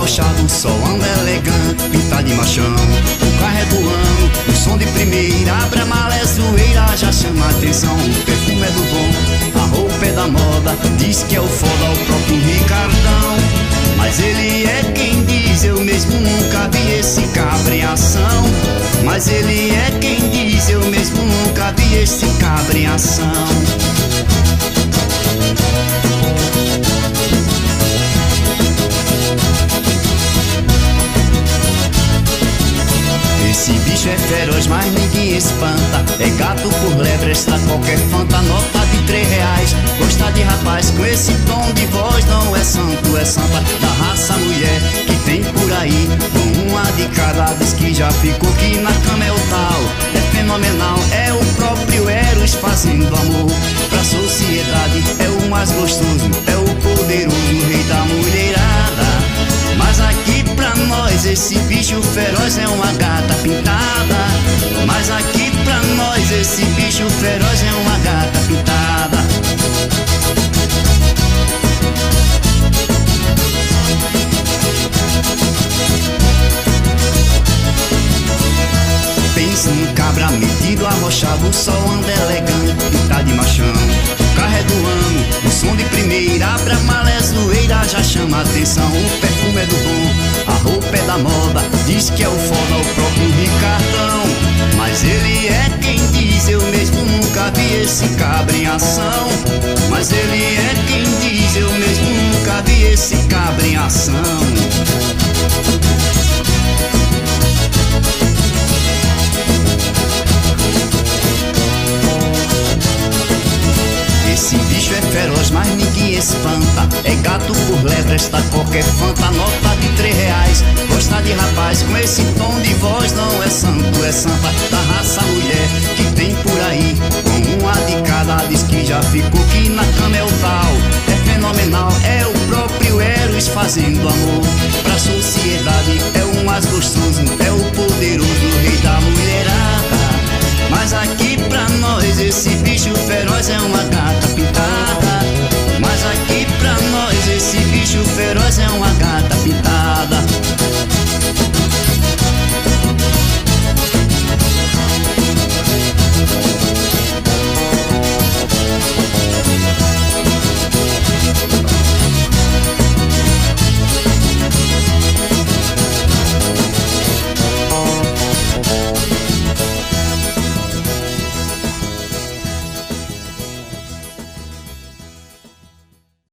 arrochado, só anda elegante, pintado de machão. O carro é do ano, o som de primeira, abre a mala, é zoeira, já chama atenção. O perfume é do bom, a roupa é da moda, diz que é o foda, o próprio Ricardão. Mas ele é quem diz, eu mesmo nunca vi esse cabra em ação. Mas ele é quem diz, eu mesmo nunca vi esse cabra em ação. Esse bicho é feroz, mas ninguém espanta. É gato por lebre, está qualquer fanta. Nota de R$3. Gosta de rapaz com esse tom de voz. Não é santo, é santa da raça mulher que tem por aí. Com uma de cada, diz que já ficou, que na cama é o tal. É fenomenal, é o próprio Eros fazendo amor pra sociedade. É o mais gostoso, é o poderoso, o rei da mulherada. Mas aqui pra nós esse bicho feroz é uma gata pintada. Mas aqui pra nós esse bicho feroz é uma gata pintada. Pense num cabra metido, arrochado, só anda elegante, pintado de machão. O carro é do ano, o som de primeira, abre a mala, é zoeira, já chama atenção. O perfume é do bom, a roupa é da moda, diz que é o foda, o próprio Ricardão. Mas ele é quem diz, eu mesmo nunca vi esse cabra em ação. Mas ele é quem diz, eu mesmo nunca vi esse cabra em ação. Esse bicho é feroz, mas ninguém espanta. É gato por lebre, está qualquer fanta. Nota de R$3. Gosta de rapaz com esse tom de voz. Não é santo, é santa da raça mulher que tem por aí. Com uma de cada, diz que já ficou, que na cama é o tal. É fenomenal, é o próprio Eros fazendo amor pra sociedade. É o mais gostoso, é o poderoso, o rei da mulherada. Mas aqui pra nós esse bicho feroz é uma gata pintada.